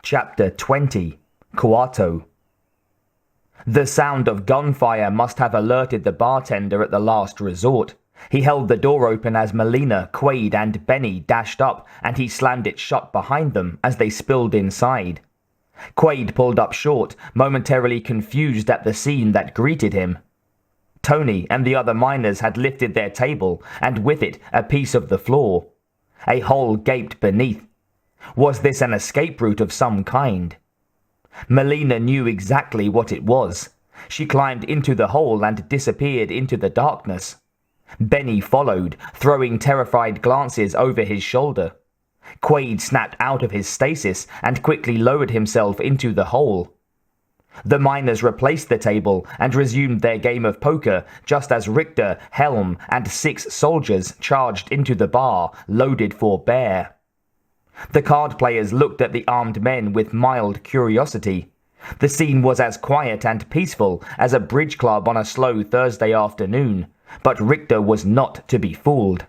Chapter 20. Quarto. The sound of gunfire must have alerted the bartender at the last resort. He held the door open as Melina, Quaid, and Benny dashed up, and he slammed it shut behind them as they spilled inside. Quaid pulled up short, momentarily confused at the scene that greeted him. Tony and the other miners had lifted their table, and with it a piece of the floor. A hole gaped beneath. Was this an escape route of some kind? Melina knew exactly what it was. She climbed into the hole and disappeared into the darkness. Benny followed, throwing terrified glances over his shoulder. Quaid snapped out of his stasis and quickly lowered himself into the hole. The miners replaced the table and resumed their game of poker just as Richter, Helm, and 6 soldiers charged into the bar, loaded for bear. The card players looked at the armed men with mild curiosity. The scene was as quiet and peaceful as a bridge club on a slow Thursday afternoon, but Richter was not to be fooled.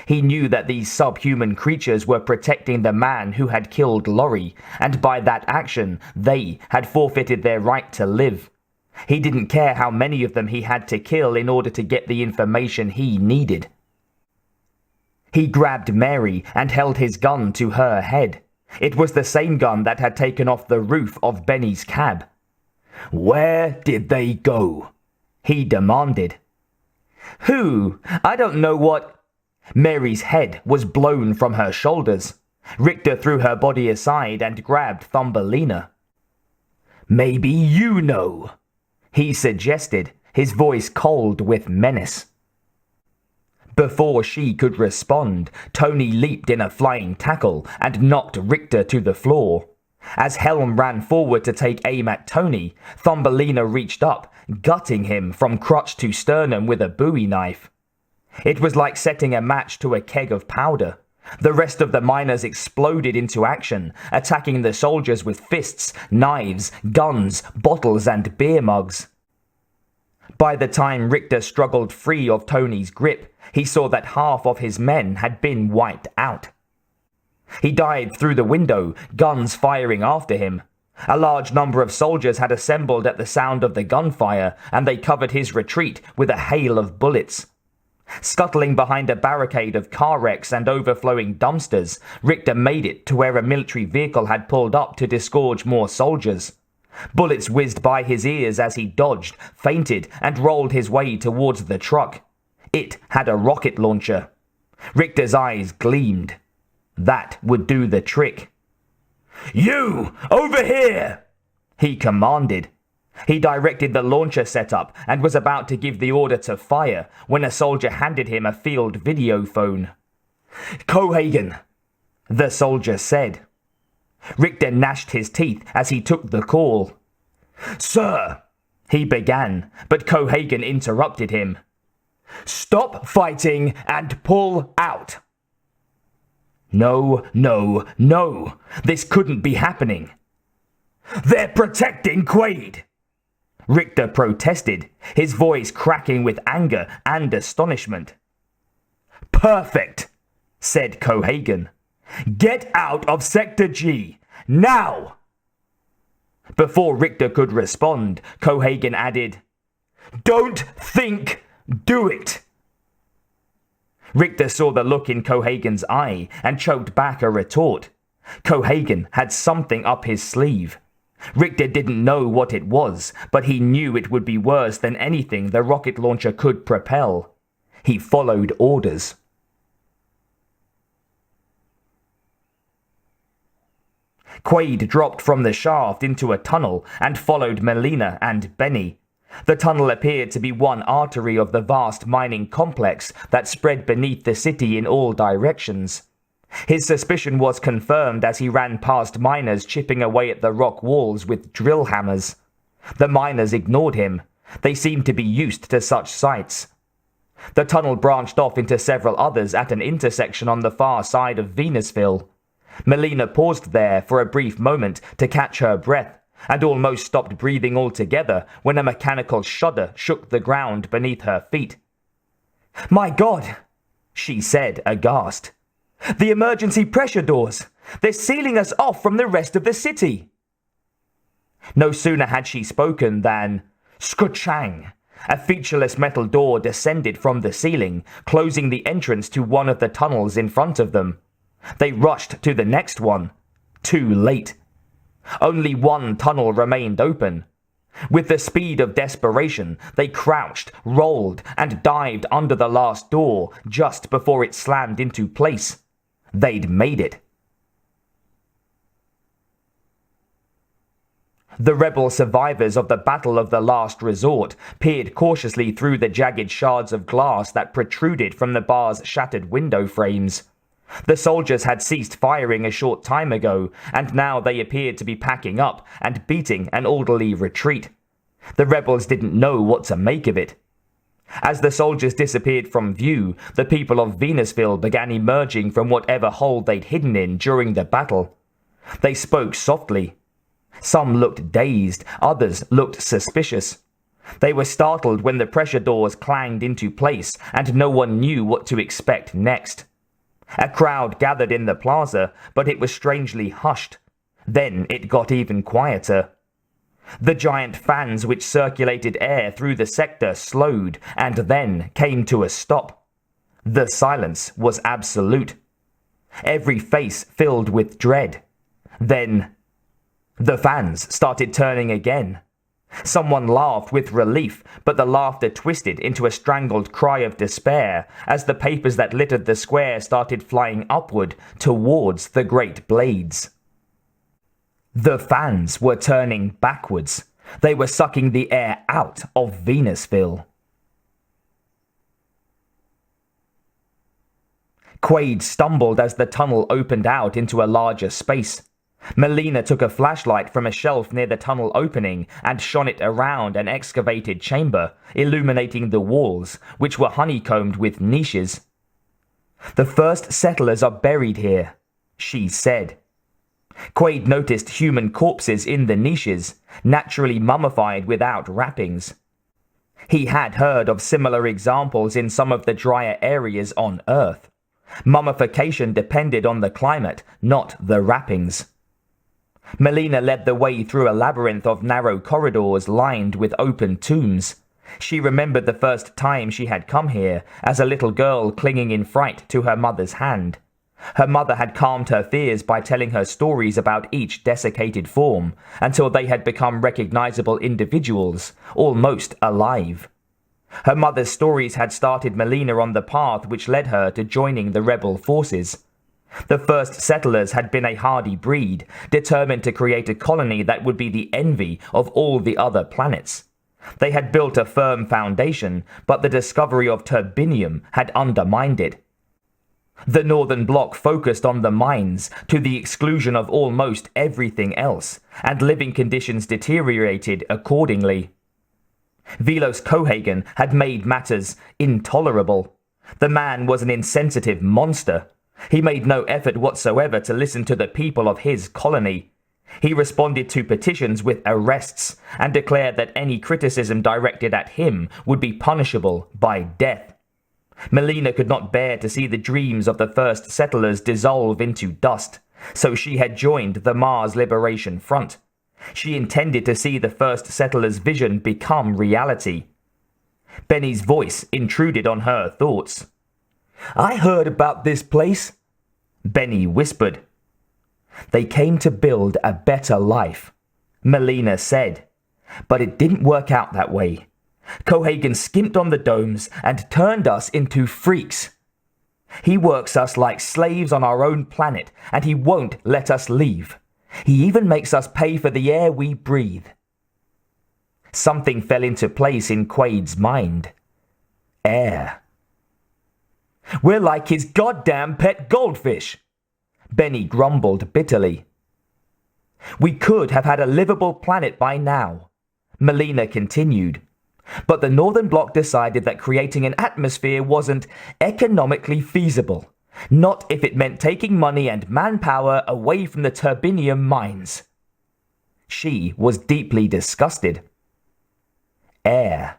He knew that these subhuman creatures were protecting the man who had killed Laurie, and by that action, they had forfeited their right to live. He didn't care how many of them he had to kill in order to get the information he needed. He grabbed Mary and held his gun to her head. It was the same gun that had taken off the roof of Benny's cab. "Where did they go?" he demanded. "Who? I don't know what—" Mary's head was blown from her shoulders. Richter threw her body aside and grabbed Thumbelina. "Maybe you know," he suggested, his voice cold with menace. Before she could respond, Tony leaped in a flying tackle and knocked Richter to the floor. As Helm ran forward to take aim at Tony, Thumbelina reached up, gutting him from crotch to sternum with a bowie knife. It was like setting a match to a keg of powder. The rest of the miners exploded into action, attacking the soldiers with fists, knives, guns, bottles, and beer mugs. By the time Richter struggled free of Tony's grip, he saw that half of his men had been wiped out. He dived through the window, guns firing after him. A large number of soldiers had assembled at the sound of the gunfire, and they covered his retreat with a hail of bullets. Scuttling behind a barricade of car wrecks and overflowing dumpsters, Richter made it to where a military vehicle had pulled up to disgorge more soldiers. Bullets whizzed by his ears as he dodged, feinted, and rolled his way towards the truck. It had a rocket launcher. Richter's eyes gleamed. That would do the trick. "You! Over here!" he commanded. He directed the launcher setup and was about to give the order to fire when a soldier handed him a field video phone. "Cohagen," the soldier said. Richter gnashed his teeth as he took the call. "Sir," he began, but Cohagen interrupted him. "Stop fighting and pull out." No, no, no. This couldn't be happening. "They're protecting Quaid," Richter protested, his voice cracking with anger and astonishment. "Perfect," said Cohagen. "Get out of Sector G, now!" Before Richter could respond, Cohagen added, "Don't think, do it!" Richter saw the look in Cohagen's eye and choked back a retort. Cohagen had something up his sleeve. Richter didn't know what it was, but he knew it would be worse than anything the rocket launcher could propel. He followed orders. Quaid dropped from the shaft into a tunnel and followed Melina and Benny. The tunnel appeared to be one artery of the vast mining complex that spread beneath the city in all directions. His suspicion was confirmed as he ran past miners chipping away at the rock walls with drill hammers. The miners ignored him. They seemed to be used to such sights. The tunnel branched off into several others at an intersection on the far side of Venusville. Melina paused there for a brief moment to catch her breath, and almost stopped breathing altogether when a mechanical shudder shook the ground beneath her feet. "My God!" she said, aghast. "The emergency pressure doors! They're sealing us off from the rest of the city." No sooner had she spoken than "Skr-chang!" A featureless metal door descended from the ceiling, closing the entrance to one of the tunnels in front of them. They rushed to the next one. Too late. Only one tunnel remained open. With the speed of desperation, they crouched, rolled, and dived under the last door just before it slammed into place. They'd made it. The rebel survivors of the Battle of the Last Resort peered cautiously through the jagged shards of glass that protruded from the bar's shattered window frames. The soldiers had ceased firing a short time ago, and now they appeared to be packing up and beating an orderly retreat. The rebels didn't know what to make of it. As the soldiers disappeared from view, the people of Venusville began emerging from whatever hole they'd hidden in during the battle. They spoke softly. Some looked dazed, others looked suspicious. They were startled when the pressure doors clanged into place and no one knew what to expect next. A crowd gathered in the plaza, but it was strangely hushed. Then it got even quieter. The giant fans which circulated air through the sector slowed and then came to a stop. The silence was absolute. Every face filled with dread. Then the fans started turning again. Someone laughed with relief, but the laughter twisted into a strangled cry of despair as the papers that littered the square started flying upward towards the great blades. The fans were turning backwards. They were sucking the air out of Venusville. Quaid stumbled as the tunnel opened out into a larger space. Melina took a flashlight from a shelf near the tunnel opening and shone it around an excavated chamber, illuminating the walls, which were honeycombed with niches. "The first settlers are buried here," she said. Quaid noticed human corpses in the niches, naturally mummified without wrappings. He had heard of similar examples in some of the drier areas on Earth. Mummification depended on the climate, not the wrappings. Melina led the way through a labyrinth of narrow corridors lined with open tombs. She remembered the first time she had come here, as a little girl clinging in fright to her mother's hand. Her mother had calmed her fears by telling her stories about each desiccated form, until they had become recognizable individuals, almost alive. Her mother's stories had started Melina on the path which led her to joining the rebel forces. The first settlers had been a hardy breed, determined to create a colony that would be the envy of all the other planets. They had built a firm foundation, but the discovery of turbinium had undermined it. The Northern Bloc focused on the mines to the exclusion of almost everything else, and living conditions deteriorated accordingly. Velos Cohagen had made matters intolerable. The man was an insensitive monster. He made no effort whatsoever to listen to the people of his colony. He responded to petitions with arrests and declared that any criticism directed at him would be punishable by death. Melina could not bear to see the dreams of the first settlers dissolve into dust, so she had joined the Mars Liberation Front. She intended to see the first settlers' vision become reality. Benny's voice intruded on her thoughts. "I heard about this place," Benny whispered. "They came to build a better life," Melina said. "But it didn't work out that way. Cohagen skimped on the domes and turned us into freaks. He works us like slaves on our own planet, and he won't let us leave. He even makes us pay for the air we breathe." Something fell into place in Quaid's mind. Air. "We're like his goddamn pet goldfish," Benny grumbled bitterly. "We could have had a livable planet by now," Melina continued. "But the Northern Bloc decided that creating an atmosphere wasn't economically feasible. Not if it meant taking money and manpower away from the turbinium mines." She was deeply disgusted. Air.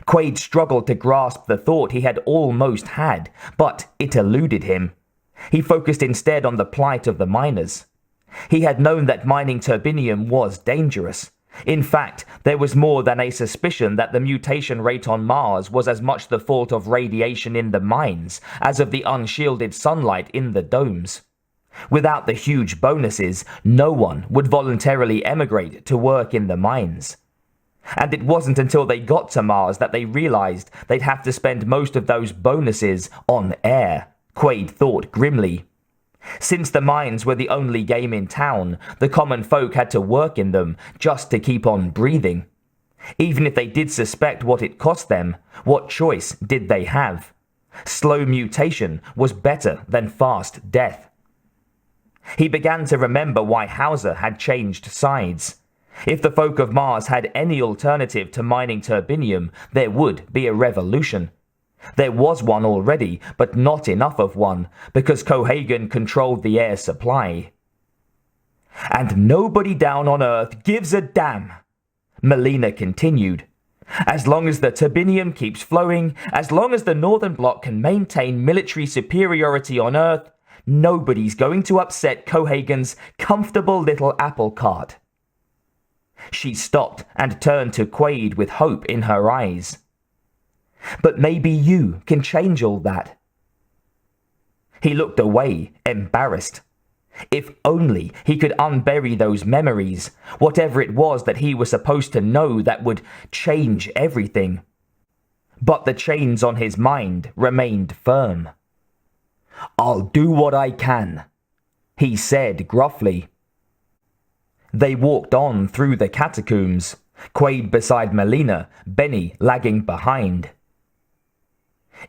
Quaid struggled to grasp the thought he had almost had, but it eluded him. He focused instead on the plight of the miners. He had known that mining turbinium was dangerous. In fact, there was more than a suspicion that the mutation rate on Mars was as much the fault of radiation in the mines as of the unshielded sunlight in the domes. Without the huge bonuses, no one would voluntarily emigrate to work in the mines. And it wasn't until they got to Mars that they realized they'd have to spend most of those bonuses on air, Quaid thought grimly. Since the mines were the only game in town, the common folk had to work in them just to keep on breathing. Even if they did suspect what it cost them, what choice did they have? Slow mutation was better than fast death. He began to remember why Hauser had changed sides. If the folk of Mars had any alternative to mining turbinium, there would be a revolution. There was one already, but not enough of one, because Cohagen controlled the air supply. And nobody down on Earth gives a damn, Melina continued. As long as the turbinium keeps flowing, as long as the Northern Bloc can maintain military superiority on Earth, nobody's going to upset Cohagen's comfortable little apple cart. She stopped and turned to Quaid with hope in her eyes. But maybe you can change all that. He looked away, embarrassed. If only he could unbury those memories, whatever it was that he was supposed to know that would change everything. But the chains on his mind remained firm. "I'll do what I can," he said gruffly. They walked on through the catacombs, Quaid beside Melina, Benny lagging behind.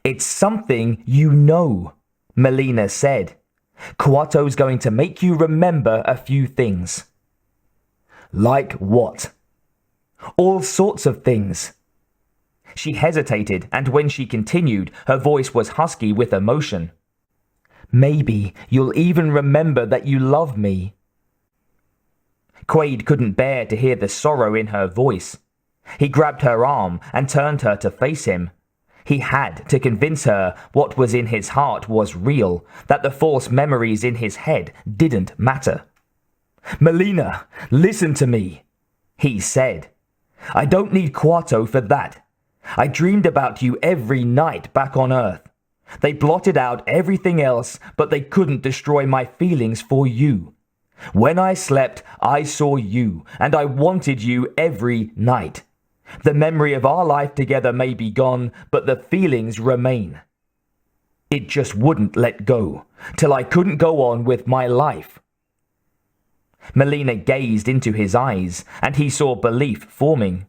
"It's something you know," Melina said. "Kuato's going to make you remember a few things." "Like what?" "All sorts of things." She hesitated, and when she continued, her voice was husky with emotion. "Maybe you'll even remember that you love me." Quaid couldn't bear to hear the sorrow in her voice. He grabbed her arm and turned her to face him. He had to convince her what was in his heart was real, that the false memories in his head didn't matter. "Melina, listen to me," he said. "I don't need Kuato for that. I dreamed about you every night back on Earth. They blotted out everything else, but they couldn't destroy my feelings for you. When I slept, I saw you, and I wanted you every night. The memory of our life together may be gone, but the feelings remain. It just wouldn't let go, till I couldn't go on with my life." Melina gazed into his eyes, and he saw belief forming.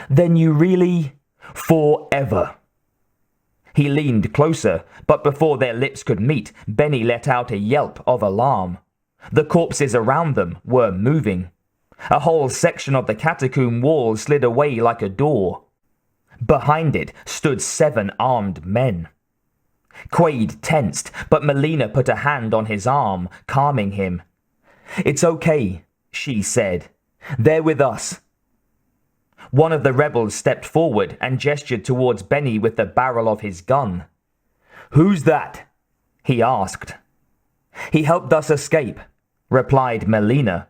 "Then you really—" "Forever." He leaned closer, but before their lips could meet, Benny let out a yelp of alarm. The corpses around them were moving. A whole section of the catacomb wall slid away like a door. Behind it stood 7 armed men. Quaid tensed, but Melina put a hand on his arm, calming him. "It's okay," she said. "They're with us." One of the rebels stepped forward and gestured towards Benny with the barrel of his gun. "Who's that?" he asked. "He helped us escape," replied Melina.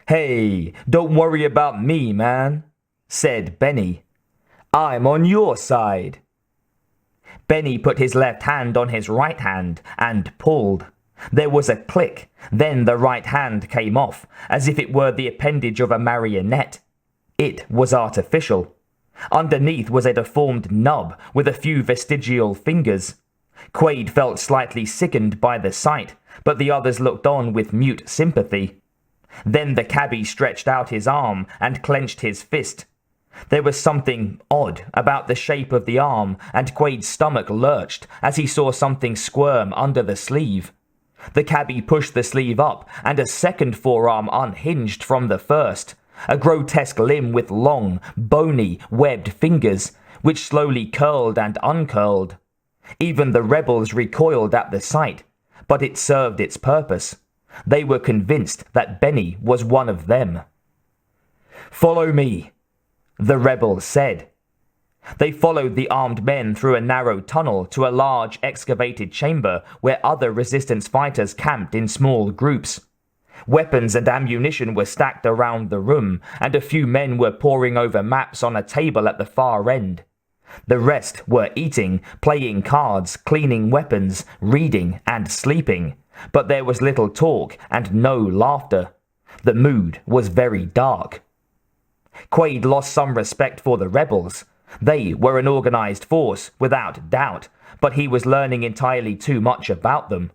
"Hey, don't worry about me, man," said Benny. "I'm on your side." Benny put his left hand on his right hand and pulled. There was a click, then the right hand came off, as if it were the appendage of a marionette. It was artificial. Underneath was a deformed nub with a few vestigial fingers. Quaid felt slightly sickened by the sight, but the others looked on with mute sympathy. Then the cabbie stretched out his arm and clenched his fist. There was something odd about the shape of the arm, and Quaid's stomach lurched as he saw something squirm under the sleeve. The cabbie pushed the sleeve up, and a second forearm unhinged from the first, a grotesque limb with long, bony, webbed fingers, which slowly curled and uncurled. Even the rebels recoiled at the sight, but it served its purpose. They were convinced that Benny was one of them. "Follow me," the rebel said. They followed the armed men through a narrow tunnel to a large excavated chamber where other resistance fighters camped in small groups. Weapons and ammunition were stacked around the room, and a few men were poring over maps on a table at the far end. The rest were eating, playing cards, cleaning weapons, reading, and sleeping. But there was little talk and no laughter. The mood was very dark. Quaid lost some respect for the rebels. They were an organized force, without doubt, but he was learning entirely too much about them.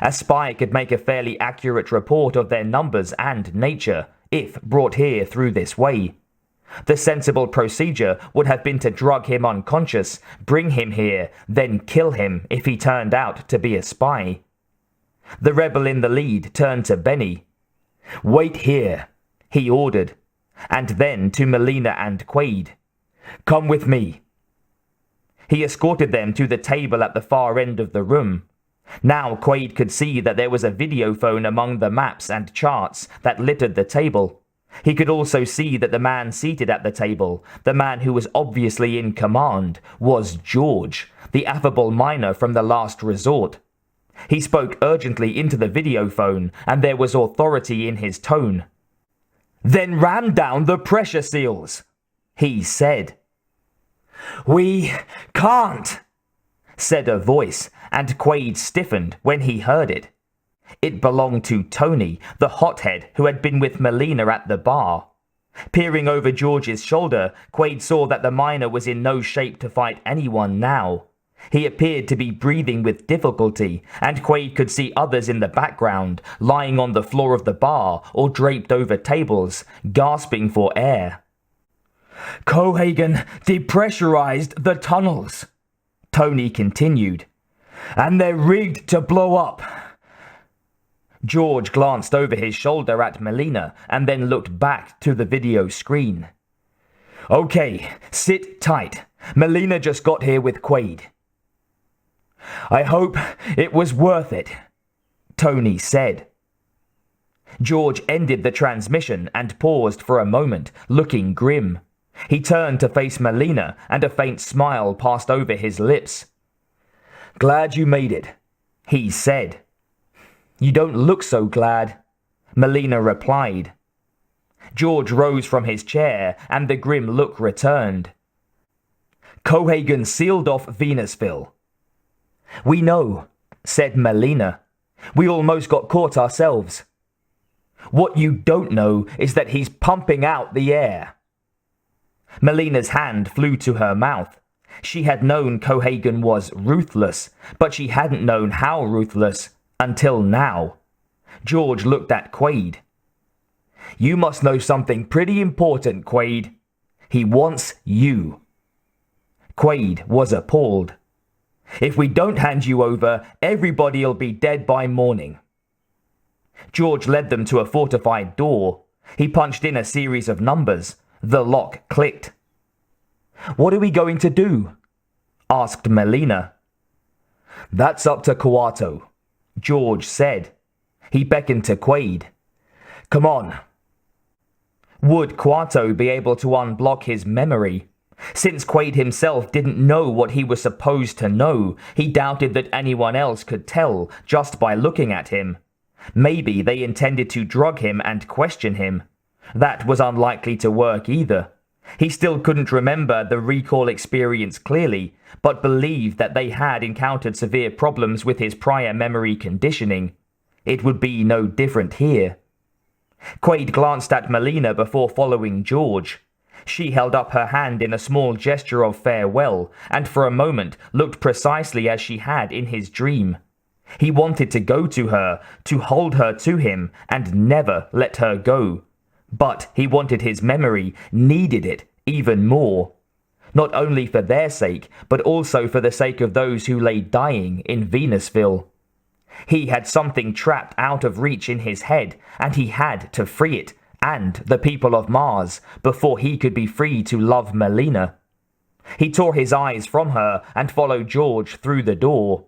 A spy could make a fairly accurate report of their numbers and nature, if brought here through this way. The sensible procedure would have been to drug him unconscious, bring him here, then kill him if he turned out to be a spy. The rebel in the lead turned to Benny. "Wait here," he ordered, and then to Melina and Quaid. "Come with me." He escorted them to the table at the far end of the room. Now Quaid could see that there was a videophone among the maps and charts that littered the table. He could also see that the man seated at the table, the man who was obviously in command, was George, the affable miner from the last resort. He spoke urgently into the videophone, and there was authority in his tone. "Then ram down the pressure seals," he said. "We can't," said a voice, and Quaid stiffened when he heard it. It belonged to Tony, the hothead who had been with Melina at the bar. Peering over George's shoulder, Quaid saw that the miner was in no shape to fight anyone now. He appeared to be breathing with difficulty, and Quaid could see others in the background, lying on the floor of the bar or draped over tables, gasping for air. "Cohagen depressurized the tunnels," Tony continued, "and they're rigged to blow up." George glanced over his shoulder at Melina and then looked back to the video screen. "Okay, sit tight. Melina just got here with Quaid." "I hope it was worth it," Tony said. George ended the transmission and paused for a moment, looking grim. He turned to face Melina, and a faint smile passed over his lips. "Glad you made it," he said. "You don't look so glad," Melina replied. George rose from his chair, and the grim look returned. "Cohagen sealed off Venusville." "We know," said Melina. "We almost got caught ourselves. What you don't know is that he's pumping out the air." Melina's hand flew to her mouth. She had known Cohagen was ruthless, but she hadn't known how ruthless until now. George looked at Quaid. "You must know something pretty important, Quaid. He wants you." Quaid was appalled. "If we don't hand you over, everybody'll be dead by morning." George led them to a fortified door. He punched in a series of numbers. The lock clicked. "What are we going to do?" asked Melina. "That's up to Kuato," George said. He beckoned to Quaid. "Come on." Would Kuato be able to unblock his memory? Since Quaid himself didn't know what he was supposed to know, he doubted that anyone else could tell just by looking at him. Maybe they intended to drug him and question him. That was unlikely to work either. He still couldn't remember the recall experience clearly, but believed that they had encountered severe problems with his prior memory conditioning. It would be no different here. Quaid glanced at Melina before following George. She held up her hand in a small gesture of farewell, and for a moment looked precisely as she had in his dream. He wanted to go to her, to hold her to him, and never let her go. But he wanted his memory, needed it even more. Not only for their sake, but also for the sake of those who lay dying in Venusville. He had something trapped out of reach in his head, and he had to free it, and the people of Mars, before he could be free to love Melina. He tore his eyes from her and followed George through the door.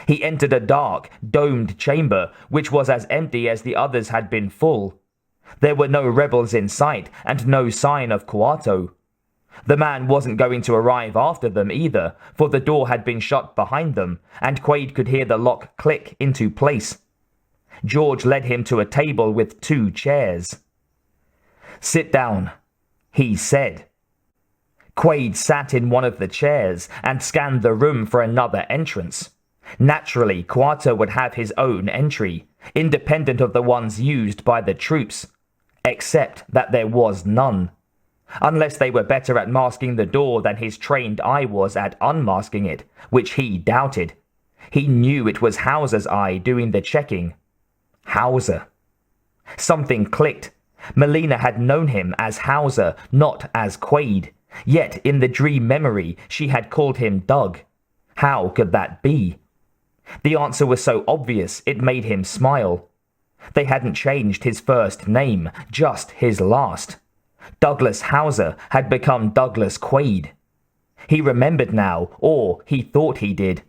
He entered a dark, domed chamber, which was as empty as the others had been full. There were no rebels in sight, and no sign of Kuato. The man wasn't going to arrive after them either, for the door had been shut behind them, and Quaid could hear the lock click into place. George led him to a table with 2 chairs. "Sit down," he said. Quaid sat in one of the chairs and scanned the room for another entrance. Naturally, Quarto would have his own entry, independent of the ones used by the troops, except that there was none. Unless they were better at masking the door than his trained eye was at unmasking it, which he doubted. He knew it was Hauser's eye doing the checking. Hauser. Something clicked. Melina had known him as Hauser, not as Quaid. Yet, in the dream memory, she had called him Doug. How could that be? The answer was so obvious it made him smile. They hadn't changed his first name, just his last. Douglas Hauser had become Douglas Quaid. He remembered now, or he thought he did.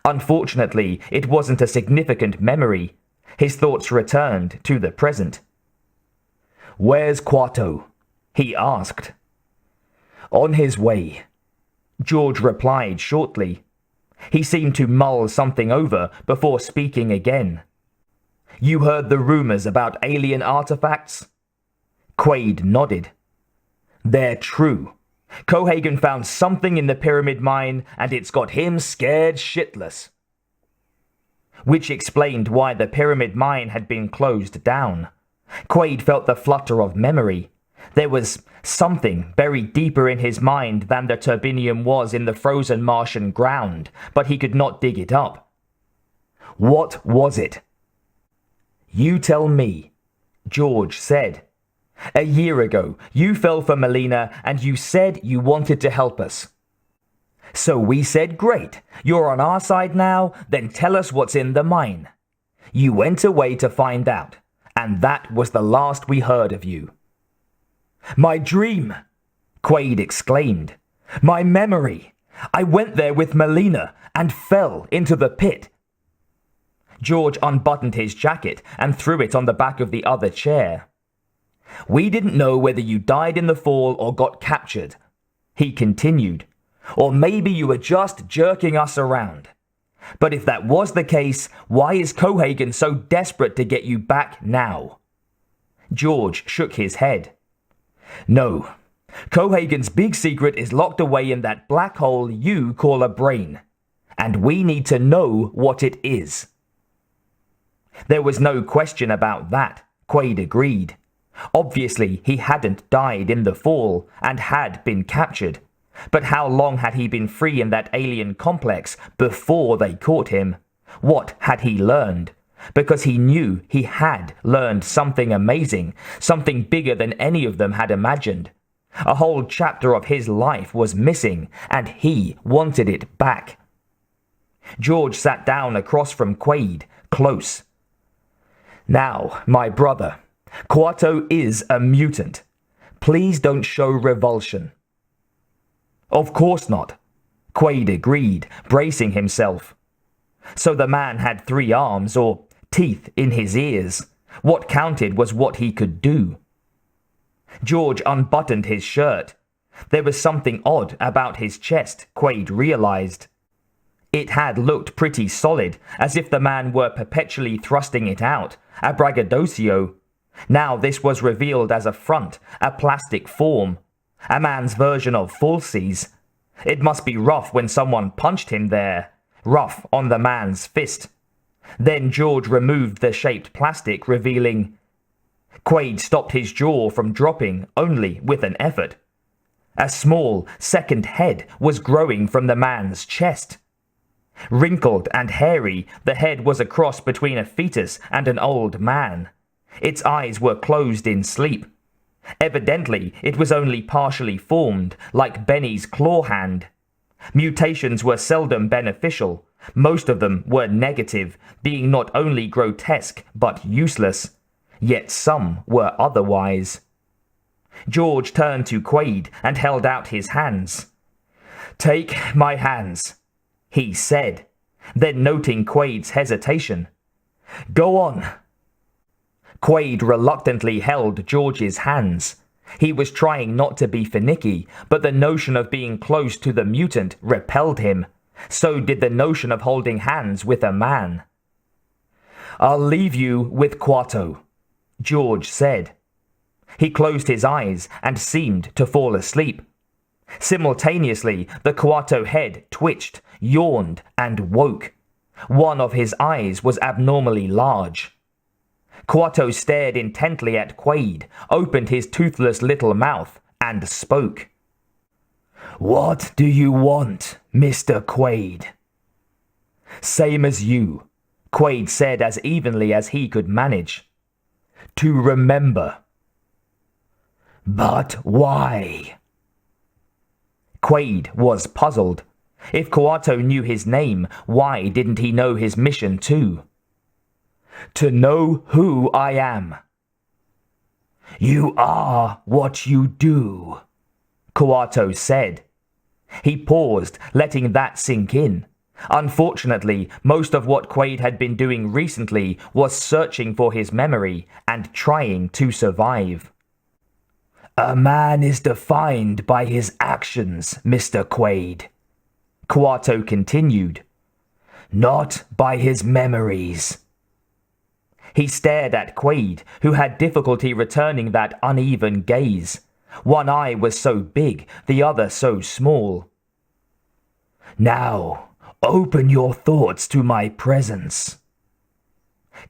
Unfortunately, it wasn't a significant memory. His thoughts returned to the present. "Where's Quarto?" he asked. "On his way," George replied shortly. He seemed to mull something over before speaking again. "You heard the rumors about alien artifacts?" Quaid nodded. "They're true. Cohagen found something in the pyramid mine, and it's got him scared shitless." Which explained why the pyramid mine had been closed down. Quaid felt the flutter of memory. There was something buried deeper in his mind than the turbinium was in the frozen Martian ground, but he could not dig it up. "What was it?" "You tell me," George said. "A year ago, you fell for Melina and you said you wanted to help us. So we said, great, you're on our side now, then tell us what's in the mine. You went away to find out, and that was the last we heard of you." "My dream!" Quaid exclaimed. "My memory! I went there with Melina and fell into the pit." George unbuttoned his jacket and threw it on the back of the other chair. "We didn't know whether you died in the fall or got captured," he continued. "Or maybe you were just jerking us around. But if that was the case, why is Cohagen so desperate to get you back now?" George shook his head. "No. Cohagen's big secret is locked away in that black hole you call a brain. And we need to know what it is." There was no question about that, Quaid agreed. Obviously, he hadn't died in the fall and had been captured. But how long had he been free in that alien complex before they caught him? What had he learned? Because he knew he had learned something amazing, something bigger than any of them had imagined. A whole chapter of his life was missing, and he wanted it back. George sat down across from Quaid, close. "Now, my brother, Quarto is a mutant. Please don't show revulsion." "Of course not," Quaid agreed, bracing himself. So the man had 3 arms, or teeth in his ears. What counted was what he could do. George unbuttoned his shirt. There was something odd about his chest, Quaid realized. It had looked pretty solid, as if the man were perpetually thrusting it out, a braggadocio. Now this was revealed as a front, a plastic form. A man's version of falsies. It must be rough when someone punched him there. Rough on the man's fist. Then George removed the shaped plastic, revealing... Quaid stopped his jaw from dropping only with an effort. A small, second head was growing from the man's chest. Wrinkled and hairy, the head was a cross between a fetus and an old man. Its eyes were closed in sleep. Evidently, it was only partially formed, like Benny's claw hand. Mutations were seldom beneficial. Most of them were negative, being not only grotesque, but useless. Yet some were otherwise. George turned to Quaid and held out his hands. "Take my hands," he said, then noting Quaid's hesitation. "Go on." Quaid reluctantly held George's hands. He was trying not to be finicky, but the notion of being close to the mutant repelled him. So did the notion of holding hands with a man. "I'll leave you with Quato," George said. He closed his eyes and seemed to fall asleep. Simultaneously, the Quato head twitched, yawned, and woke. One of his eyes was abnormally large. Quato stared intently at Quaid, opened his toothless little mouth, and spoke. "What do you want, Mr. Quaid?" "Same as you," Quaid said as evenly as he could manage. "To remember." "But why?" Quaid was puzzled. If Quato knew his name, why didn't he know his mission too? "To know who I am." "You are what you do," Quato said. He paused, letting that sink in. Unfortunately, most of what Quaid had been doing recently was searching for his memory and trying to survive. "A man is defined by his actions, Mr. Quaid," Quato continued, "not by his memories." He stared at Quaid, who had difficulty returning that uneven gaze. One eye was so big, the other so small. "Now, open your thoughts to my presence."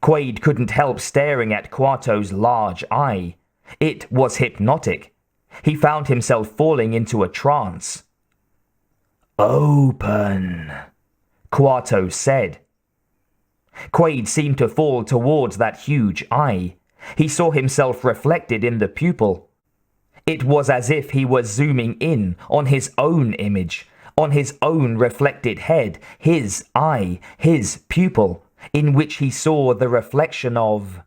Quaid couldn't help staring at Quato's large eye. It was hypnotic. He found himself falling into a trance. "Open," Quato said. Quaid seemed to fall towards that huge eye. He saw himself reflected in the pupil. It was as if he was zooming in on his own image, on his own reflected head, his eye, his pupil, in which he saw the reflection of